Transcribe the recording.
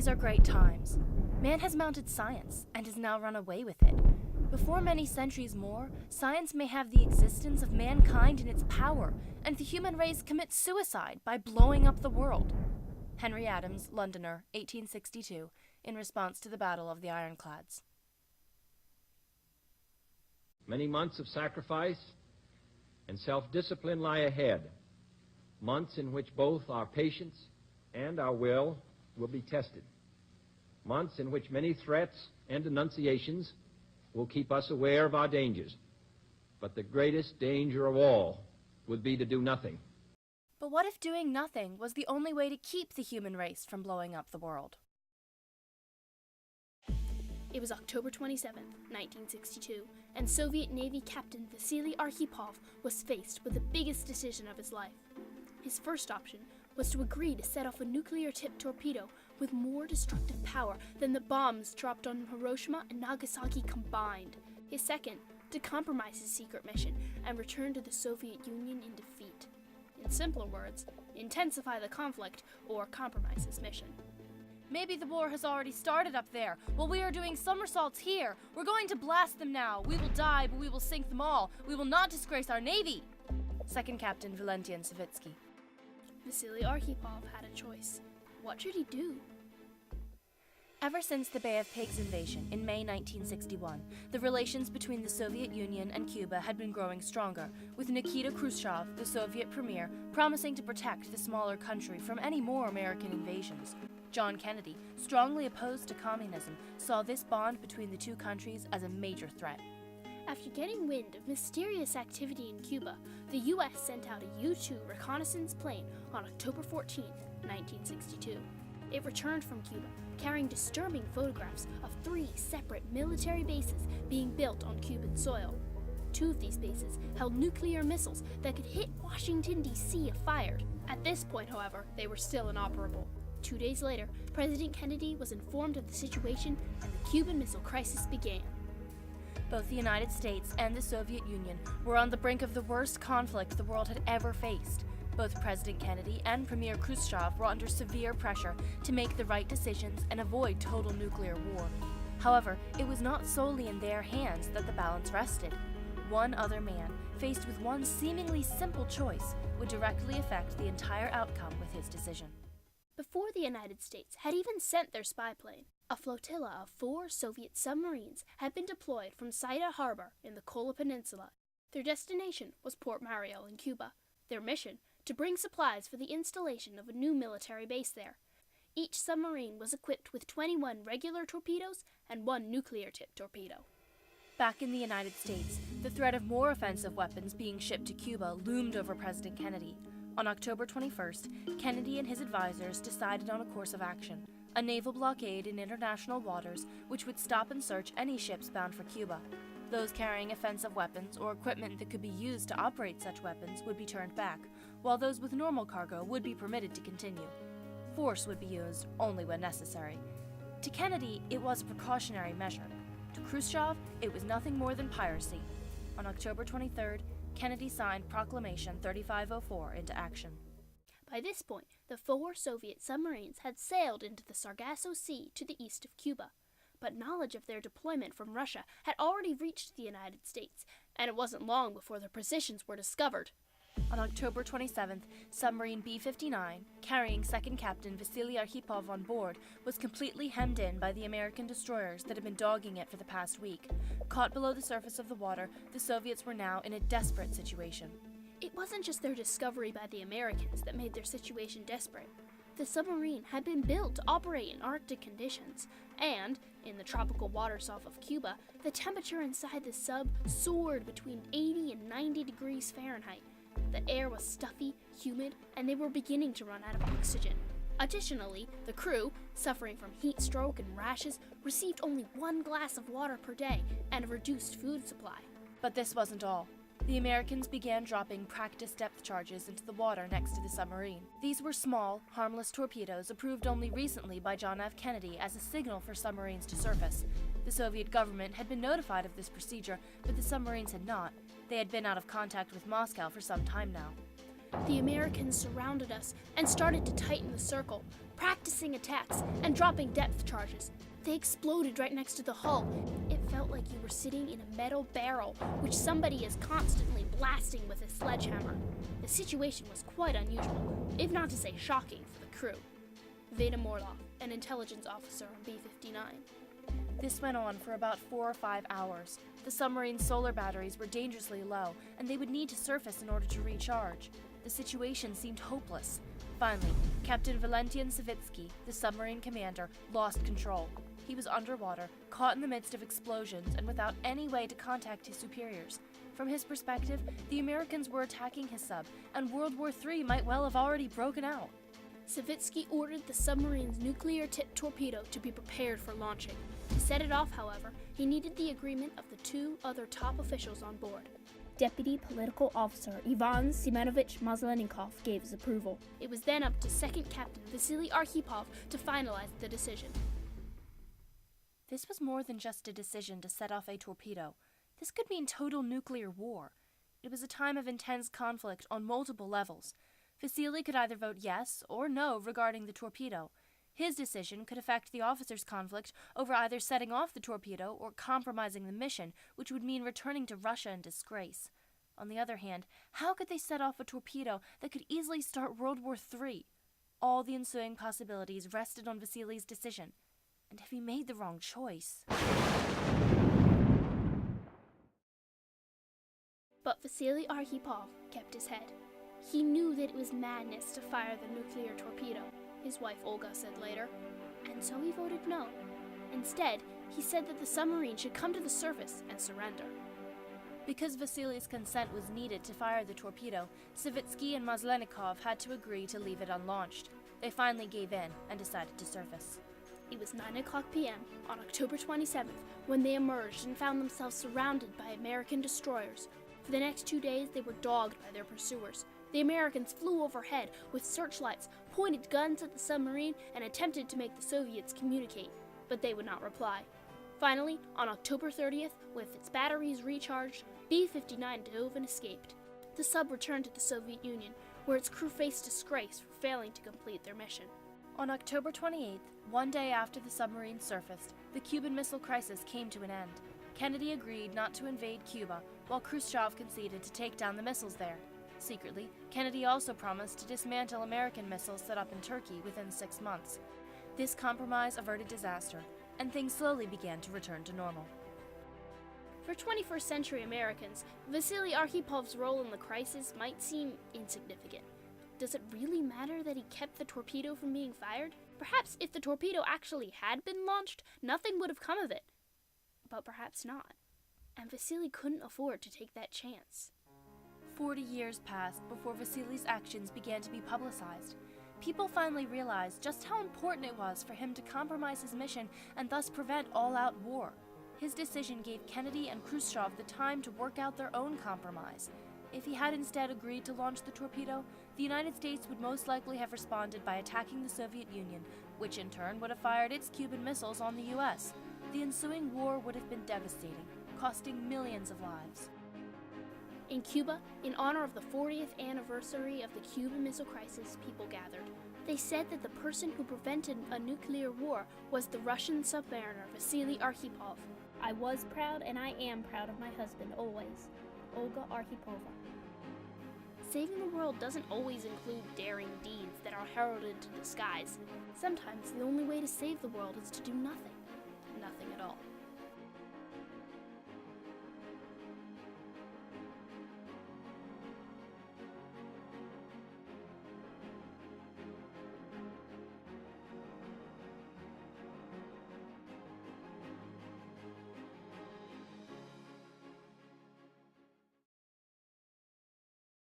These are great times. Man has mounted science and has now run away with it. Before many centuries more, science may have the existence of mankind in its power, and the human race commit suicide by blowing up the world. Henry Adams, Londoner, 1862, in response to the Battle of the Ironclads. Many months of sacrifice and self-discipline lie ahead, months in which both our patience and our will be tested, months in which many threats and denunciations will keep us aware of our dangers. But the greatest danger of all would be to do nothing. But what if doing nothing was the only way to keep the human race from blowing up the world? It was October 27, 1962, and Soviet Navy Captain Vasily Arkhipov was faced with the biggest decision of his life. His first option was to agree to set off a nuclear-tipped torpedo with more destructive power than the bombs dropped on Hiroshima and Nagasaki combined. His second, to compromise his secret mission and return to the Soviet Union in defeat. In simpler words, intensify the conflict or compromise his mission. Maybe the war has already started up there, while we are doing somersaults here. We're going to blast them now. We will die, but we will sink them all. We will not disgrace our Navy. Second Captain Valentien Savitsky. Vasily Arkhipov had a choice. What should he do? Ever since the Bay of Pigs invasion in May 1961, the relations between the Soviet Union and Cuba had been growing stronger, with Nikita Khrushchev, the Soviet premier, promising to protect the smaller country from any more American invasions. John Kennedy, strongly opposed to communism, saw this bond between the two countries as a major threat. After getting wind of mysterious activity in Cuba, the U.S. sent out a U-2 reconnaissance plane on October 14, 1962. It returned from Cuba, carrying disturbing photographs of 3 separate military bases being built on Cuban soil. 2 of these bases held nuclear missiles that could hit Washington, D.C. if fired. At this point, however, they were still inoperable. 2 days later, President Kennedy was informed of the situation and the Cuban Missile Crisis began. Both the United States and the Soviet Union were on the brink of the worst conflict the world had ever faced. Both President Kennedy and Premier Khrushchev were under severe pressure to make the right decisions and avoid total nuclear war. However, it was not solely in their hands that the balance rested. One other man, faced with one seemingly simple choice, would directly affect the entire outcome with his decision. Before the United States had even sent their spy plane, a flotilla of 4 Soviet submarines had been deployed from Saida Harbor in the Kola Peninsula. Their destination was Port Mariel in Cuba. Their mission, to bring supplies for the installation of a new military base there. Each submarine was equipped with 21 regular torpedoes and 1 nuclear-tipped torpedo. Back in the United States, the threat of more offensive weapons being shipped to Cuba loomed over President Kennedy. On October 21st, Kennedy and his advisors decided on a course of action, a naval blockade in international waters which would stop and search any ships bound for Cuba. Those carrying offensive weapons or equipment that could be used to operate such weapons would be turned back, while those with normal cargo would be permitted to continue. Force would be used only when necessary. To Kennedy, it was a precautionary measure. To Khrushchev, it was nothing more than piracy. On October 23rd, Kennedy signed Proclamation 3504 into action. By this point, the 4 Soviet submarines had sailed into the Sargasso Sea to the east of Cuba. But knowledge of their deployment from Russia had already reached the United States, and it wasn't long before their positions were discovered. On October 27th, submarine B-59, carrying Second Captain Vasily Arkhipov on board, was completely hemmed in by the American destroyers that had been dogging it for the past week. Caught below the surface of the water, the Soviets were now in a desperate situation. It wasn't just their discovery by the Americans that made their situation desperate. The submarine had been built to operate in Arctic conditions, and, in the tropical waters off of Cuba, the temperature inside the sub soared between 80 and 90 degrees Fahrenheit. The air was stuffy, humid, and they were beginning to run out of oxygen. Additionally, the crew, suffering from heat stroke and rashes, received only 1 glass of water per day and a reduced food supply. But this wasn't all. The Americans began dropping practice depth charges into the water next to the submarine. These were small, harmless torpedoes approved only recently by John F. Kennedy as a signal for submarines to surface. The Soviet government had been notified of this procedure, but the submarines had not. They had been out of contact with Moscow for some time now. The Americans surrounded us and started to tighten the circle, practicing attacks and dropping depth charges. They exploded right next to the hull. It felt like you were sitting in a metal barrel, which somebody is constantly blasting with a sledgehammer. The situation was quite unusual, if not to say shocking, for the crew. Veda Morloff, an intelligence officer on B-59. This went on for about 4 or 5 hours. The submarine's solar batteries were dangerously low, and they would need to surface in order to recharge. The situation seemed hopeless. Finally, Captain Valentian Savitsky, the submarine commander, lost control. He was underwater, caught in the midst of explosions, and without any way to contact his superiors. From his perspective, the Americans were attacking his sub, and World War III might well have already broken out. Savitsky ordered the submarine's nuclear-tipped torpedo to be prepared for launching. To set it off, however, he needed the agreement of the 2 other top officials on board. Deputy Political Officer Ivan Semenovich Maslenikov gave his approval. It was then up to Second Captain Vasily Arkhipov to finalize the decision. This was more than just a decision to set off a torpedo. This could mean total nuclear war. It was a time of intense conflict on multiple levels. Vasily could either vote yes or no regarding the torpedo. His decision could affect the officers' conflict over either setting off the torpedo or compromising the mission, which would mean returning to Russia in disgrace. On the other hand, how could they set off a torpedo that could easily start World War III? All the ensuing possibilities rested on Vasily's decision. And if he made the wrong choice... But Vasily Arkhipov kept his head. He knew that it was madness to fire the nuclear torpedo, his wife Olga said later, and so he voted no. Instead, he said that the submarine should come to the surface and surrender. Because Vasily's consent was needed to fire the torpedo, Savitsky and Maslenikov had to agree to leave it unlaunched. They finally gave in and decided to surface. It was 9:00 p.m. on October 27th when they emerged and found themselves surrounded by American destroyers. For the next 2 days, they were dogged by their pursuers. The Americans flew overhead with searchlights, pointed guns at the submarine, and attempted to make the Soviets communicate, but they would not reply. Finally, on October 30th, with its batteries recharged, B-59 dove and escaped. The sub returned to the Soviet Union, where its crew faced disgrace for failing to complete their mission. On October 28th, one day after the submarine surfaced, the Cuban Missile Crisis came to an end. Kennedy agreed not to invade Cuba, while Khrushchev conceded to take down the missiles there. Secretly, Kennedy also promised to dismantle American missiles set up in Turkey within 6 months. This compromise averted disaster, and things slowly began to return to normal. For 21st century Americans, Vasily Arkhipov's role in the crisis might seem insignificant. Does it really matter that he kept the torpedo from being fired? Perhaps if the torpedo actually had been launched, nothing would have come of it. But perhaps not. And Vasily couldn't afford to take that chance. 40 years passed before Vasily's actions began to be publicized. People finally realized just how important it was for him to compromise his mission and thus prevent all-out war. His decision gave Kennedy and Khrushchev the time to work out their own compromise. If he had instead agreed to launch the torpedo, the United States would most likely have responded by attacking the Soviet Union, which in turn would have fired its Cuban missiles on the US. The ensuing war would have been devastating, costing millions of lives. In Cuba, in honor of the 40th anniversary of the Cuban Missile Crisis, people gathered. They said that the person who prevented a nuclear war was the Russian submariner Vasily Arkhipov. I was proud and I am proud of my husband always, Olga Arkhipova. Saving the world doesn't always include daring deeds that are heralded to the skies. Sometimes the only way to save the world is to do nothing. Nothing at all.